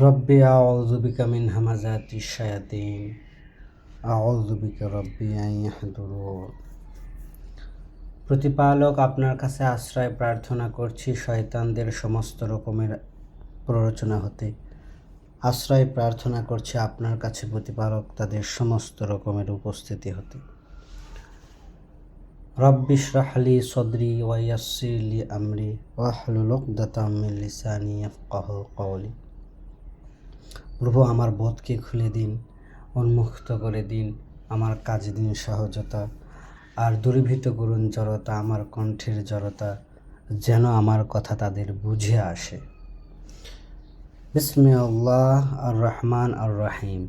রব্বি আউযু বিকা মিন হামাযাতিশ শায়াতিন আউযু বিকা রব্বি আন ইয়াহদুরুন। প্রতিপালক, আপনার কাছে আশ্রয় প্রার্থনা করছি শয়তানদের সমস্ত রকমের প্ররোচনা হতে। আশ্রয় প্রার্থনা করছি আপনার কাছে প্রতিপালক তাদের সমস্ত রকমের উপস্থিতি হতে। রব্বি ইশরাহ লি সদরি ওয়া ইয়াসসির লি আমরি ওয়াহলুল উকদাতাম মিন লিসানি ইয়াফকাহু কওলি। প্রভু, আমার বোধকে খুলে দিন, উন্মুক্ত করে দিন, আমার কাজে দিন সহজতা, আর দূরীভূত করুন জড়তা, আমার কণ্ঠের জড়তা, যেন আমার কথা তাদের বুঝে আসে। বিসমিল্লাহ আর রহমান আর রহিম।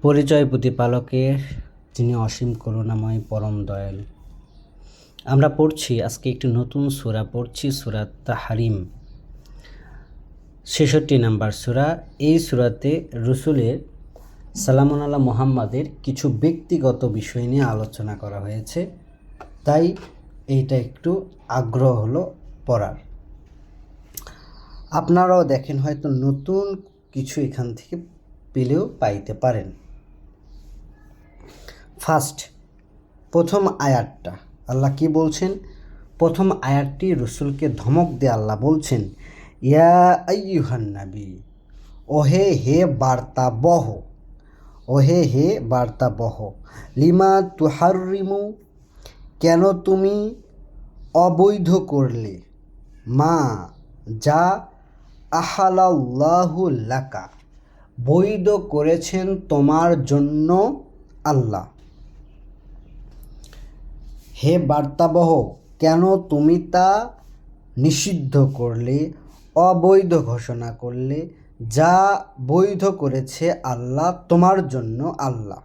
পরিচয় প্রতিপালকের, যিনি অসীম করুণাময় পরম দয়ালু। আমরা পড়ছি আজকে একটি নতুন সূরা পড়ছি, সূরা তাহরিম, ৬৬ নম্বর সূরা। এই সূরাতে রসুলের সালামুন আলা মুহাম্মাদের কিছু ব্যক্তিগত বিষয় নিয়ে আলোচনা করা হয়েছে, তাই এইটা একটু আগ্রহ হলো পড়ার। আপনারাও দেখেন, হয়তো নতুন কিছু এখান থেকে পেলেও পাইতে পারেন। প্রথম আয়াতটা আল্লাহ কি বলছেন? প্রথম আয়াতটি রসুলকে ধমক দিয়ে আল্লাহ বলছেন, ইয়া আইয়ুহান নবী, ওহে হে বার্তাবহ, ওহে হে বার্তাবহ, লিমা তুহাররিমু, কেন তুমি অবৈধ করলে, মা যা আহালাল্লাহু লাকা, বৈধ করেছেন তোমার জন্য আল্লাহ। হে বার্তাবহ, কেন তুমি তা নিষিদ্ধ করলে, অবৈধ ঘোষণা করলে, যা বৈধ করেছে আল্লাহ তোমার জন্য আল্লাহ।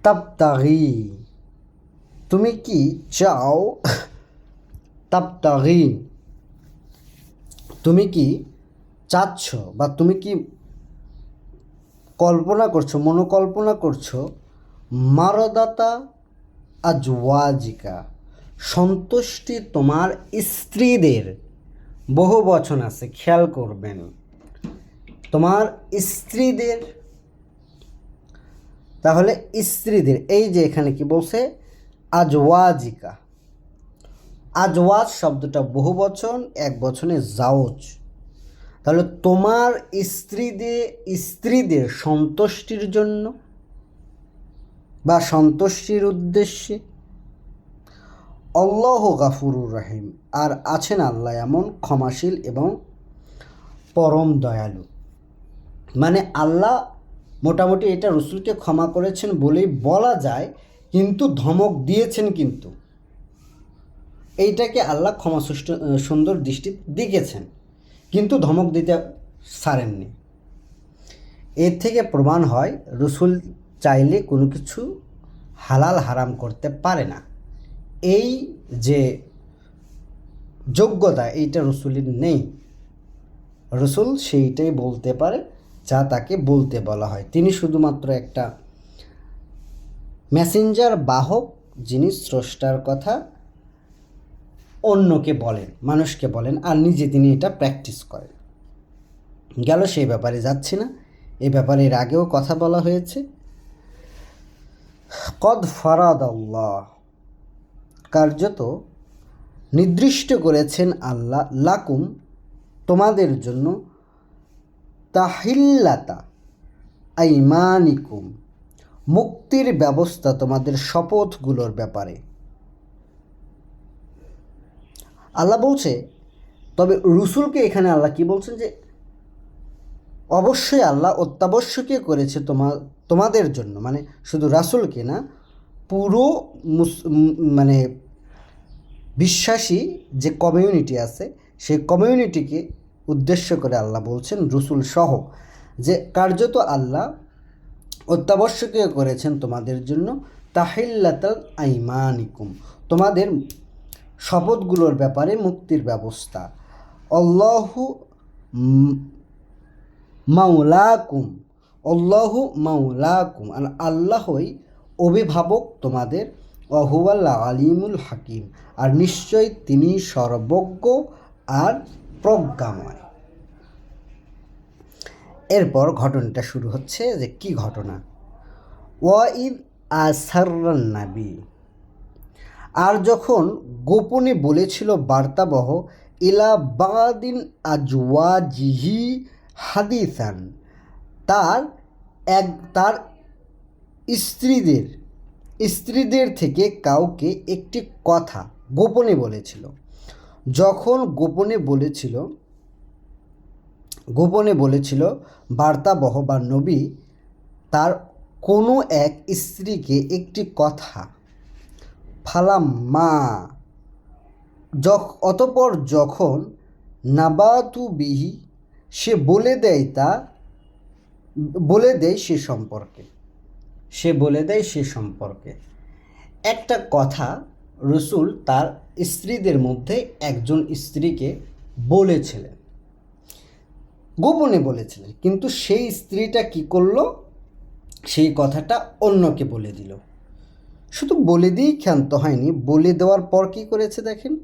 তাবতাগি, তুমি কি চাও, তাবতাগি, তুমি কি চাচ্ছ বা তুমি কি কল্পনা করছো, মনোকল্পনা করছো, মারদাতা আজওয়াজিকা, সন্তুষ্টি তোমার স্ত্রীদের। বহু বচন আছে, খেয়াল করবেন, তোমার স্ত্রীদের। তাহলে স্ত্রীদের, এই যে এখানে কি বলছে, আজওয়াজিকা। আজওয়াজ শব্দটা বহু বচন, এক বচনে জাওজ। তাহলে তোমার স্ত্রীদের সন্তুষ্টির জন্য বা সন্তুষ্টির উদ্দেশ্যে। আল্লাহ গাফুরুর রহিম, আর আছেন আল্লাহ এমন ক্ষমাশীল এবং পরম দয়ালু। মানে আল্লাহ মোটামুটি এটা রসুলকে ক্ষমা করেছেন বলেই বলা যায়, কিন্তু ধমক দিয়েছেন, কিন্তু এইটাকে আল্লাহ ক্ষমা সুন্দর দৃষ্টি দেখেছেন, কিন্তু ধমক দিতে ছাড়েননি। এর থেকে প্রমাণ হয় রসুল চাইলে কোনো কিছু হালাল হারাম করতে পারে না। এই যে যোগ্যতা, এইটা রসুলের নেই। রসুল সেইটাই বলতে পারে যা তাকে বলতে বলা হয়। তিনি শুধুমাত্র একটা মেসেঞ্জার, বাহক, যিনি স্রষ্টার কথা অন্যকে বলেন, মানুষকে বলেন, আর নিজে তিনি এটা প্র্যাকটিস করেন। গেল, সেই ব্যাপারে যাচ্ছি না। এই ব্যাপারে এর আগেও কথা বলা হয়েছে। কদ ফারাদাল্লাহ, কার্যত নির্দিষ্ট করেছেন আল্লাহ, লাকুম, তোমাদের জন্য, তাহিল্লাতা আইমানিকুম, মুক্তির ব্যবস্থা তোমাদের শপথগুলোর ব্যাপারে। আল্লাহ বলছে, তবে রসুলকে এখানে আল্লাহ কি বলছেন, যে অবশ্যই আল্লাহ অত্যাবশ্যকীয় করেছে তোমাদের জন্য, মানে শুধু রাসূলকে না, পুরো মানে বিশ্বাসী যে কমিউনিটি আছে, সেই কমিউনিটিকে উদ্দেশ্য করে আল্লাহ বলছেন, রসুল সহ, যে কার্যত আল্লাহ অত্যাবশ্যকীয় করেছেন তোমাদের জন্য, তাহিল্লাতাল আইমানিকুম, তোমাদের শপথগুলোর ব্যাপারে মুক্তির ব্যবস্থা। আল্লাহু মাওলাকুম, আল্লাহু মাওলাকুম, আর আল্লাহই অভিভাবক তোমাদের। ওয়াহুয়াল আলিমুল হাকিম, আর নিশ্চয় তিনি সর্বজ্ঞ আর প্রজ্ঞাময়। এরপর ঘটনাটা শুরু হচ্ছে যে কি ঘটনা, ওয়াইদ আসাররান নাবী, আর যখন গোপনে বলেছিল বার্তাবহ ইলা বাদিন আজওয়াজিহি হাদিসান, তার স্ত্রীদের থেকে কাউকে একটি কথা গোপনে বলেছিল। যখন গোপনে বলেছিল বার্তাবহ বা নবী তার কোনো এক স্ত্রীকে একটি কথা, ফালাম্মা, অতপর যখন নাবাতু বিহি, সে বলে দেয় সে সম্পর্কে একটা কথা রসুল তার স্ত্রীদের মধ্যে একজন স্ত্রীকে বলেছিলেন, গোপনে বলেছিলেন, কিন্তু সেই স্ত্রীটা কি করলো, সেই কথাটা অন্যকে বলে দিল। শুধু বলে দিয়েই ক্ষান্ত হয়নি, বলে দেওয়ার পর কি করেছে দেখেন,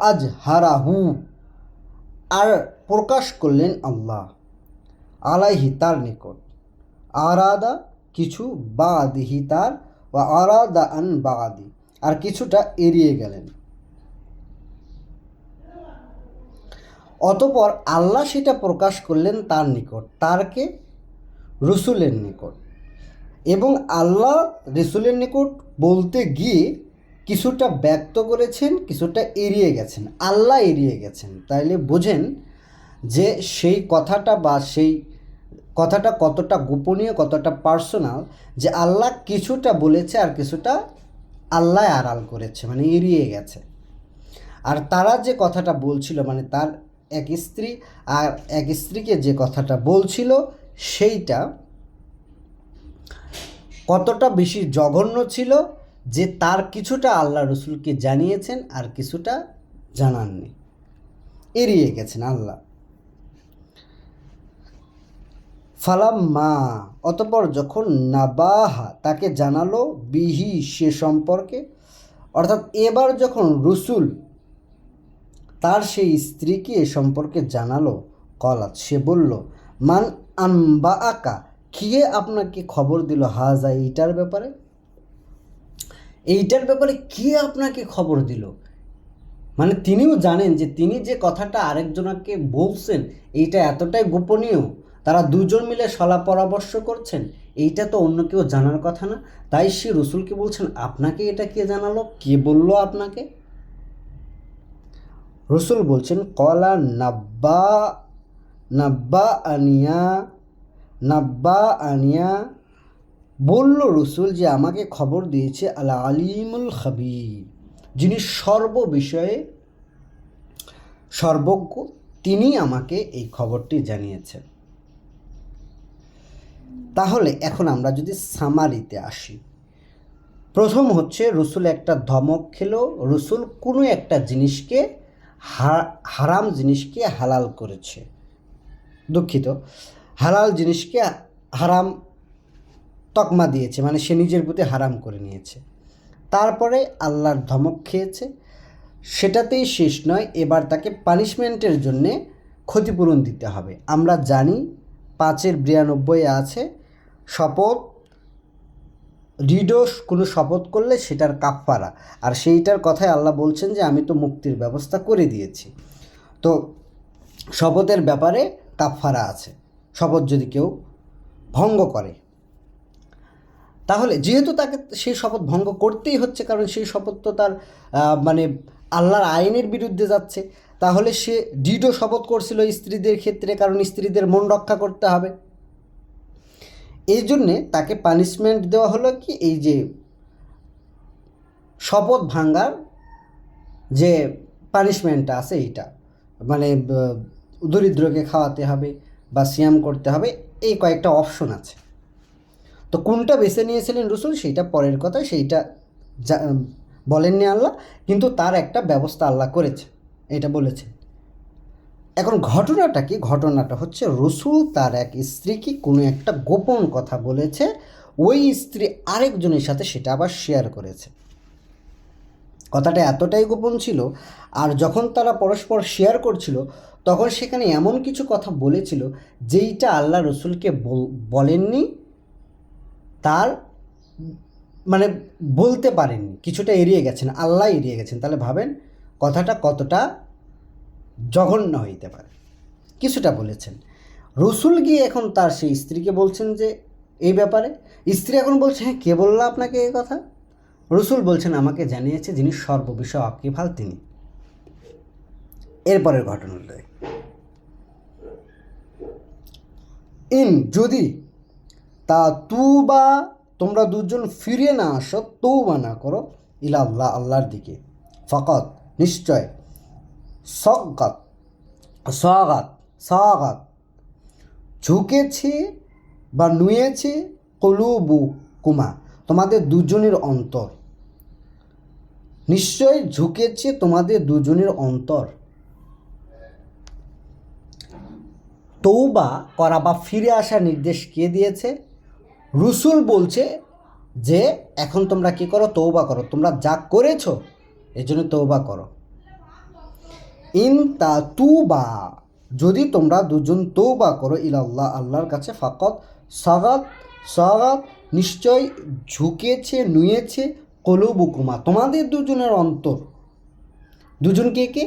আজহারাহু, আর প্রকাশ করলেন আল্লাহ, আলাইহি, তার নিকট, আরাদা, কিছু, বাদিহি, তার, ওয়া আরাদা আন বাদি, আর কিছুটা এড়িয়ে গেলেন। অতপর আল্লাহ সেটা প্রকাশ করলেন তার নিকট, তারকে, রসুলের নিকট, এবং আল্লাহ রসুলের নিকট বলতে গিয়ে কিছুটা ব্যক্ত করেছেন, কিছুটা এড়িয়ে গেছেন, আল্লাহ এড়িয়ে গেছেন। তাইলে বোঝেন যে সেই কথাটা বা সেই কথাটা কতটা গোপনীয়, কতটা পার্সোনাল, যে আল্লাহ কিছুটা বলেছে আর কিছুটা আল্লাহ আড়াল করেছে, মানে এড়িয়ে গেছে। আর তারা যে কথাটা বলছিল, মানে তার এক স্ত্রী আর এক স্ত্রীকে যে কথাটা বলছিল, সেইটা কতটা বেশি জঘন্য ছিল যে তার কিছুটা আল্লাহ রসুলকে জানিয়েছেন আর কিছুটা জানাননি, এড়িয়ে গেছেন আল্লাহ। ফালাম্মা, অতপর যখন নাবাহা, তাকে জানালো, বিহি, সে সম্পর্কে, অর্থাৎ এবার যখন রসুল তার সেই স্ত্রীকে এ সম্পর্কে জানালো, কলাত, সে বলল, মান আম্বা আকা, কে আপনাকে খবর দিল, হাজা, এইটার ব্যাপারে কে আপনাকে খবর দিল। মানে তিনিও জানেন যে তিনি যে কথাটা আরেকজনকে বলছেন এইটা এতটাই গোপনীয়, তারা দুজন মিলে সলা পরামর্শ করছেন, এইটা তো অন্য কেউ জানার কথা না। তাই সে রসুলকে বলছেন, আপনাকে এটা কে জানালো, কে বলল আপনাকে? রসুল বলছেন, কলা নাব্বা আনিয়া, বলল রসুল যে আমাকে খবর দিয়েছে আল আলিমুল খাবির, যিনি সর্ববিষয়ে সর্বজ্ঞ, তিনি আমাকে এই খবরটি জানিয়েছেন। তাহলে এখন আমরা যদি সামারিতে আসি, প্রথম হচ্ছে রসুল একটা ধমক খেলো, রসুল কোনো একটা জিনিসকে হারাম জিনিসকে হালাল করেছে, দুঃখিত, হালাল জিনিসকে হারাম তকমা দিয়েছে, মানে সে নিজের প্রতি হারাম করে নিয়েছে। তারপরে আল্লাহর ধমক খেয়েছে, সেটাতেই শেষ নয়, এবার তাকে পানিশমেন্টের জন্যে ক্ষতিপূরণ দিতে হবে। আমরা জানি 5-92 আছে, শপথ, দৃঢ় কোনো শপথ করলে সেটার কাফফারা, আর সেইটার কথায় আল্লাহ বলছেন যে আমি তো মুক্তির ব্যবস্থা করে দিয়েছি। তো শপথের ব্যাপারে কাফফারা আছে, শপথ যদি কেউ ভঙ্গ করে, তাহলে যেহেতু তাকে সেই শপথ ভঙ্গ করতেই হচ্ছে, কারণ সেই শপথ তো তার মানে আল্লাহর আইনের বিরুদ্ধে যাচ্ছে, তাহলে সে দৃঢ় শপথ করছিল স্ত্রীদের ক্ষেত্রে, কারণ স্ত্রীদের মন রক্ষা করতে হবে। এই জন্যে তাকে পানিশমেন্ট দেওয়া হলো কি, এই যে শপথ ভাঙ্গার যে পানিশমেন্টটা আছে, এইটা মানে দরিদ্রকে খাওয়াতে হবে বা সিয়াম করতে হবে, এই কয়েকটা অপশন আছে। তো কোনটা বেছে নিয়েছিলেন রসুল সেইটা পরের কথা, সেইটা বলেননি আল্লাহ, কিন্তু তার একটা ব্যবস্থা আল্লাহ করেছে, এটা বলেছে। এখন ঘটনাটা কি? ঘটনাটা হচ্ছে রসুল তার এক স্ত্রীকে কোনো একটা গোপন কথা বলেছে, ওই স্ত্রী আরেকজনের সাথে সেটা আবার শেয়ার করেছে। কথাটা এতটাই গোপন ছিল, আর যখন তারা পরস্পর শেয়ার করছিল তখন সেখানে এমন কিছু কথা বলেছিল যেইটা আল্লাহ রসুলকে বলেননি, তার মানে বলতে পারেননি, কিছুটা এড়িয়ে গেছেন, আল্লাহ এড়িয়ে গেছেন। তাহলে ভাবেন কথাটা কতটা জঘন্য হইতে পারে। কিছুটা বলেছেন, রসুল গিয়ে এখন তার সেই স্ত্রীকে বলছেন যে এই ব্যাপারে। স্ত্রী এখন বলছে, হ্যাঁ কে বললো আপনাকে এই কথা? রসুল বলছেন, আমাকে জানিয়েছে যিনি সর্ববিষয় ওয়াকিবহাল তিনি। এরপরের ঘটনাটা, যদি তা তুবা তোমরা দুজন ফিরে না আসো, তৌবা না করো, ইলা আল্লাহ আল্লাহর দিকে, ফকত নিশ্চয়, সগাত সাগাত সাগাত ঝুঁকেছে বা নুয়েছে, কলুবু কুমা তোমাদের দুজনের অন্তর, নিশ্চয় ঝুঁকেছে তোমাদের দুজনের অন্তর। তৌবা করা বা ফিরে আসার নির্দেশ কে দিয়েছে? রসুল বলছে যে এখন তোমরা কি করো? তৌবা করো, তোমরা যা করেছো এই জন্য তৌবা করো। ইন তা তুবা যদি তোমরা দুজন তৌবা করো, ইলাল্লাহ আল্লাহর কাছে, ফাকত সাগাত সাগাত নিশ্চয় ঝুঁকেছে নুয়েছে, কলুবুকুমা তোমাদের দুজনের অন্তর। দুজন কে কে?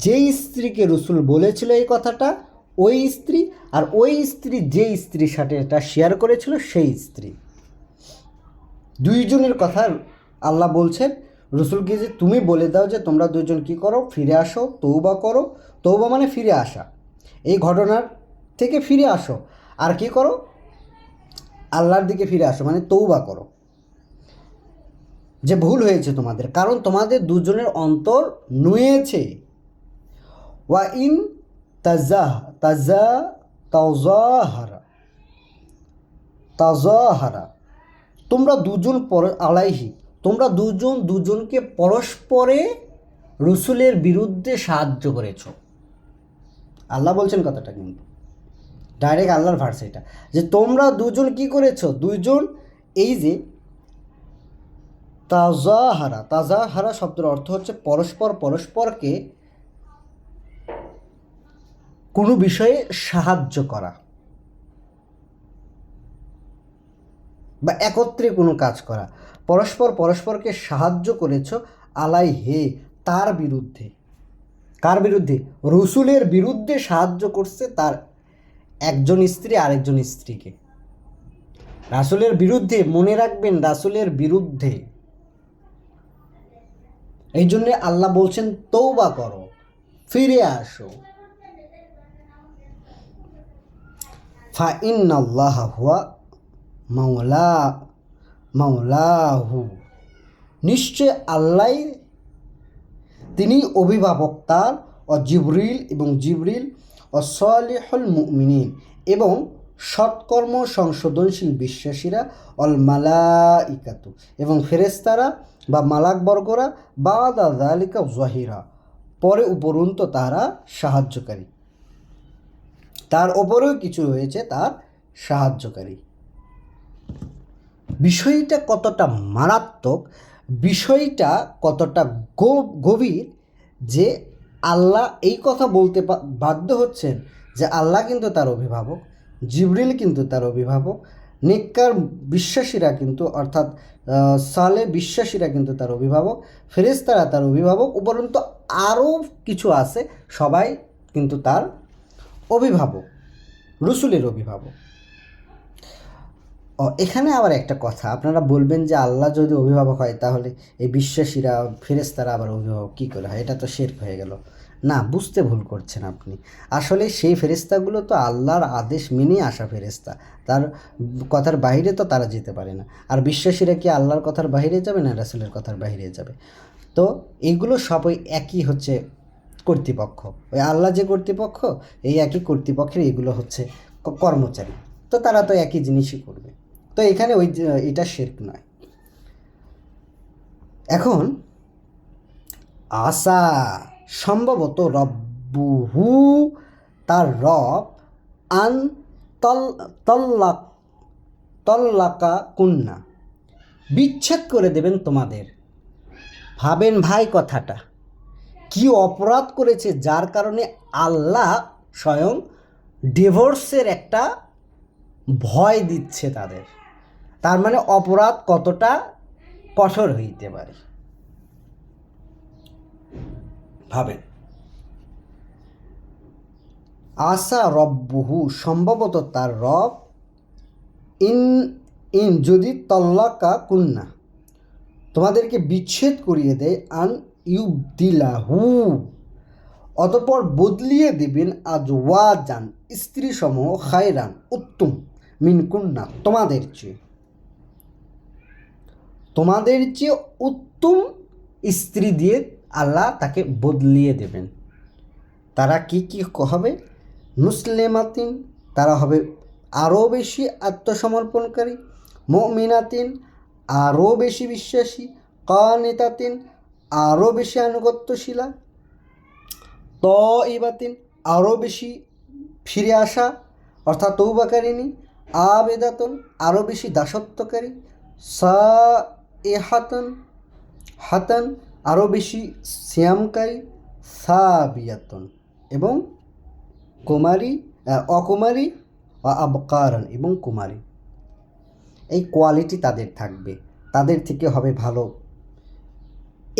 যেই স্ত্রীকে রসুল বলেছিল এই কথাটা ওই স্ত্রী, আর ওই স্ত্রী যেই স্ত্রীর সাথে এটা শেয়ার করেছিল সেই স্ত্রী, দুইজনের কথা আল্লাহ বলছেন রসুলকে যে তুমি বলে দাও যে তোমরা দুজন কি করো? ফিরে আসো, তৌবা করো। তৌবা মানে ফিরে আসা, এই ঘটনার থেকে ফিরে আসো, আর কি করো? আল্লাহর দিকে ফিরে আসো, মানে তৌবা করো যে ভুল হয়েছে তোমাদের, কারণ তোমাদের দুজনের অন্তর নুয়েছে। ওয়া ইন তাজাহ তাজা তাজাহারা তাজাহারা তোমরা দুজন আলাইহি তোমরা দুজন দুজনকে পরস্পরে রসুলের বিরুদ্ধে সাহায্য করেছ। আল্লাহ বলছেন কথাটা, কিন্তু ডাইরেক্ট আল্লাহর ভার্স এটা, যে তোমরা দুজন কি করেছো? দুইজন, এই যে তাজাহারা, তাজাহারা শব্দের অর্থ হচ্ছে পরস্পর পরস্পরকে কোনো বিষয়ে সাহায্য করা বা একত্রে কোনো কাজ করা। পরস্পর পরস্পরকে সাহায্য করেছ, আলাই হে তার বিরুদ্ধে। কার বিরুদ্ধে? রসুলের বিরুদ্ধে সাহায্য করছে তার একজন স্ত্রী আরেকজন স্ত্রীকে। রাসূলের বিরুদ্ধে, মনে রাখবেন, রাসূলের বিরুদ্ধে। এই জন্যে আল্লাহ বলছেন তৌবা করো, ফিরে আসো। ফা ইন্নাল্লাহা হুয়া মাওলাহু নিশ্চয় আল্লাহ তিনি অভিভাবক তার, ও জিবরিল এবং জিবরিল, ও সালিহুল মুমিনিন এবং সৎকর্ম সংশোধনশীল বিশ্বাসীরা, অল মালাইকাতু এবং ফেরেশতারা বা মালাকবর্গরা, বাদা যালিকা যাহিরা পরে উপরন্ত তারা সাহায্যকারী, তার ওপরেও কিছু হয়েছে তার সাহায্যকারী। বিষয়টা কতটা মারাত্মক, বিষয়টা কতটা গভীর, যে আল্লাহ এই কথা বলতে বাধ্য হচ্ছেন যে আল্লাহ কিন্তু তার অভিভাবক, জিবরিল কিন্তু তার অভিভাবক, নেককার বিশ্বাসীরা কিন্তু, অর্থাৎ সালে বিশ্বাসীরা কিন্তু তার অভিভাবক, ফেরেশতারা তার অভিভাবক, উপরন্তু আরও কিছু আছে, সবাই কিন্তু তার অভিভাবক, রসুলের অভিভাবক। এখানে আবার একটা কথা, আপনারা বলবেন যে আল্লাহ যদি অভিভাবক হয় তাহলে এই বিশ্বাসীরা ফেরেশতারা আবার অভিভাবক কী করে হয়? এটা তো শিরক হয়ে গেল। না, বুঝতে ভুল করছেন আপনি। আসলে সেই ফেরেশতাগুলো তো আল্লাহর আদেশ মেনে আসা ফেরেশতা, তার কথার বাইরে তো তারা যেতে পারে না। আর বিশ্বাসীরা কি আল্লাহর কথার বাইরে যাবে না রাসূলের কথার বাইরে যাবে? তো এইগুলো সবই একই হচ্ছে কর্তৃপক্ষ, ওই আল্লাহ যে কর্তৃপক্ষ, এই একই কর্তৃপক্ষের এগুলো হচ্ছে কর্মচারী, তো তারা তো একই জিনিসই করবে। তো এখানে এটা শিরক নয়। এখন আসা সম্ভবত রব্বুহু, তার রব, আন তল্লাক তল্লাকা কুন্না, বিচ্ছেদ করে দেবেন তোমাদের। ভাবেন ভাই কথাটা, কি অপরাধ করেছে যার কারণে আল্লাহ স্বয়ং ডিভোর্সের একটা ভয় দিচ্ছে তাদের। তার মানে অপরাধ কতটা কঠোর হইতে পারে ভাবেন। আসা রব্বুহু, সম্ভবত তার রব, ইন ইন যদি তল্লাকা কুন্না, তোমাদেরকে বিচ্ছেদ করিয়ে দেয়, আন ইউবদিলাহু, অতঃপর বদলিয়ে দেবেন, আজওয়াজান, স্ত্রী সমূহ, খায়রান, উত্তম, মিনকুন্না, তোমাদের চেয়ে উত্তম স্ত্রী দিয়ে আল্লাহ তাকে বদলিয়ে দেবেন। তারা কি কি হবে? মুসলিমাতিন, তারা হবে আরও বেশি আত্মসমর্পণকারী, মুমিনাতিন, আরও বেশি বিশ্বাসী, কানিতাতিন, আরও বেশি আনুগত্যশীলা, তইবাতিন, আরও বেশি ফিরে আসা অর্থাৎ তৌবাকারিনী, আবেদাতন, আরও বেশি দাসত্বকারী, সাইহাতান হাতান, আরও বেশি সিয়ামকারী, সাবিয়াতন, এবং অকুমারী, আবকারান, এবং কুমারী। এই কোয়ালিটি তাদের থাকবে, তাদের থেকে হবে ভালো।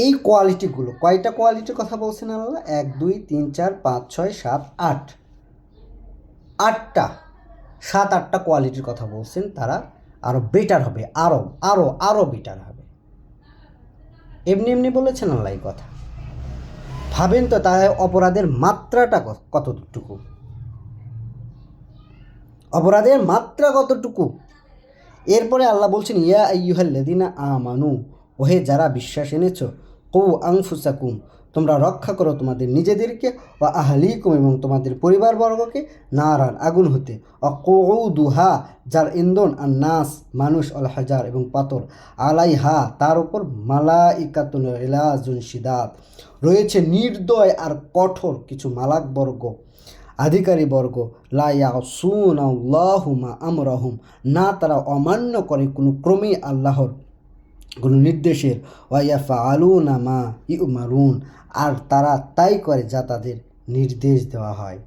এই কোয়ালিটিগুলো, কয়টা কোয়ালিটির কথা বলছেন আল্লাহ? 1 2 3 4 5 6 7 8, 8টা 7-8টা কোয়ালিটির কথা বলছেন। তারা আরও বেটার হবে, আরও বেটার হবে। এমনি বলেছেন আল্লাহ এই কথা। ভাবেন তো তাহলে অপরাধের মাত্রাটা কতটুকু, অপরাধের মাত্রা কতটুকু। এরপরে আল্লাহ বলছেন, ইয়া আইয়ুহাল্লাযীনা আমানু, ওহে যারা বিশ্বাস এনেছ, কু আনফুসাকুম, তোমরা রক্ষা করো তোমাদের নিজেদেরকে, ওয়া আহলিকুম, এবং তোমাদের পরিবারবর্গকে, নারান, আগুন হতে, অকুউদুহা, যার ইন্ধন, আর নাস, মানুষ, অল হাজার, এবং পাথর, আলাইহা, তার উপর, মালাইকাতুন গিলাজুন শিদাদ, রয়েছে নির্দয় আর কঠোর কিছু মালাকবর্গ, আধিকারী বর্গ, লা ইয়াসুনাল্লাহু মা আমরাহুম, না তারা অমান্য করে কোনো ক্রমেই আল্লাহর কোনো নির্দেশের, ওয়া ইয়াফআলুনা মা ইউমারুন, আর তারা তাই করে যা তাদের নির্দেশ দেওয়া হয়।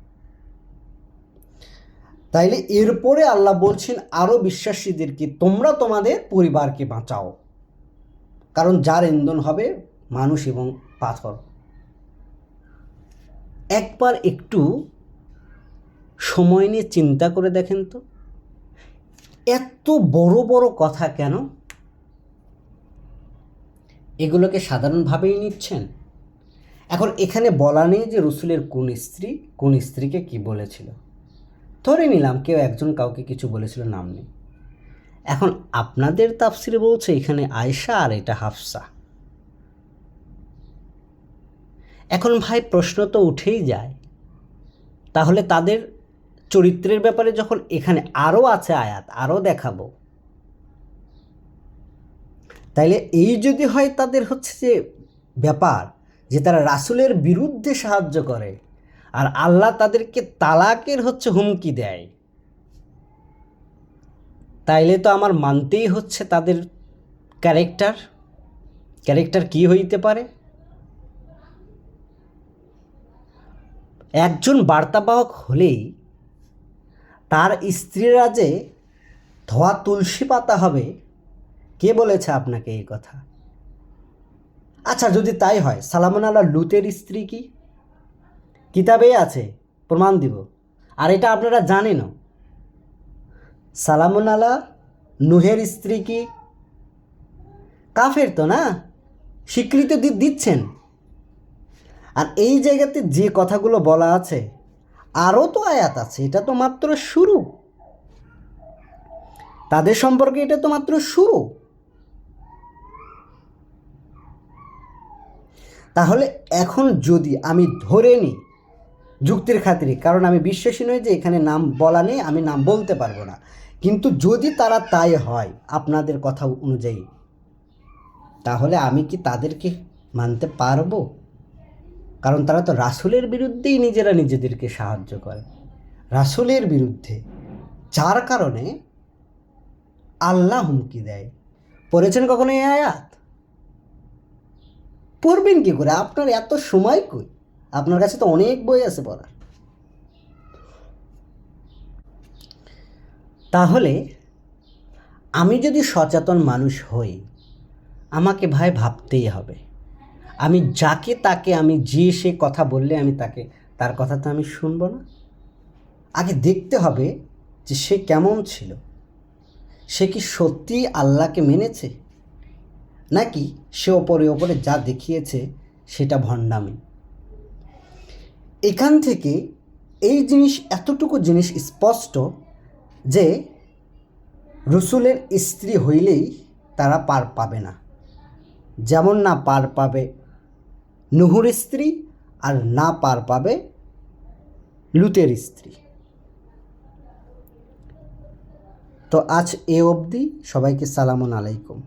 তাইলে এরপরে আল্লাহ বলছেন আরও বিশ্বাসীদেরকে, তোমরা তোমাদের পরিবারকে বাঁচাও, কারণ যার ইন্ধন হবে মানুষ এবং পাথর। একবার একটু সময় নিয়ে চিন্তা করে দেখেন তো, এত বড় বড় কথা কেন? এগুলোকে সাধারণভাবেই নিচ্ছেন। এখন এখানে বলা নেই যে রসুলের কোন স্ত্রীকে কি বলেছিল। ধরে নিলাম কেউ একজন কাউকে কিছু বলেছিল, নাম নেই। এখন আপনাদের তাফসিরে বলছে এখানে আয়েশা আর এটা হাফসা। এখন ভাই প্রশ্ন তো উঠেই যায়, তাহলে তাদের চরিত্রের ব্যাপারে যখন এখানে আরও আছে আয়াত, আরও দেখাবো, তাইলে এই যদি হয় তাদের হচ্ছে যে ব্যাপার যে তারা রাসূলের বিরুদ্ধে সাহায্য করে আর আল্লাহ তাদেরকে তালাকের হচ্ছে হুমকি দেয়, তাইলে তো আমার মানতেই হচ্ছে তাদের ক্যারেক্টার কি হইতে পারে। একজন বার্তাবাহক হলেই তার স্ত্রীরা যে ধোয়া তুলসী পাতা হবে, কে বলেছে আপনাকে এই কথা? আচ্ছা যদি তাই হয়, সালামুন আলা লুতের স্ত্রী কি? কিতাবেই আছে, প্রমাণ দিব। আর এটা আপনারা জানেনও। সালামুন আলা নুহের স্ত্রী কি? কাফের তো না, স্বীকৃতি দিচ্ছেন। আর এই জায়গাতে যে কথাগুলো বলা আছে, আরও তো আয়াত আছে, এটা তো মাত্র শুরু। তাদের সম্পর্কে এটা তো মাত্র শুরু। তাহলে এখন যদি আমি ধরে নিই যুক্তির খাতিরে, কারণ আমি বিশ্বাসী নই যে এখানে নাম বলা নেই, আমি নাম বলতে পারবো না, কিন্তু যদি তারা তাই হয় আপনাদের কথা অনুযায়ী, তাহলে আমি কি তাদেরকে মানতে পারবো? কারণ তারা তো রাসূলের বিরুদ্ধেই নিজেরা নিজেদেরকে সাহায্য করে, রাসূলের বিরুদ্ধে, যার কারণে আল্লাহ হুমকি দেয়। পড়েছেন কখনো এই আয়াত? পড়বেন কি করে? আপনার এত সময় কই? আপনার কাছে তো অনেক বই আছে পড়ার। তাহলে আমি যদি সচেতন মানুষ হই, আমাকে ভাই ভাবতেই হবে। আমি যাকে তাকে আমি যে সে কথা বললে আমি তার কথা তো আমি শুনবো না। আগে দেখতে হবে যে সে কেমন ছিল, সে কি সত্যি আল্লাহকে মেনেছে, নাকি সে ওপরে ওপরে যা দেখিয়েছে সেটা ভণ্ডামি। এখান থেকে এতটুকু জিনিস স্পষ্ট যে রসুলের স্ত্রী হইলেই তারা পার পাবে না, যেমন না পার পাবে নুহুর স্ত্রী আর না পার পাবে লুতের স্ত্রী। তো আজ এ অবধি, সবাইকে সালামুন আলাইকুম।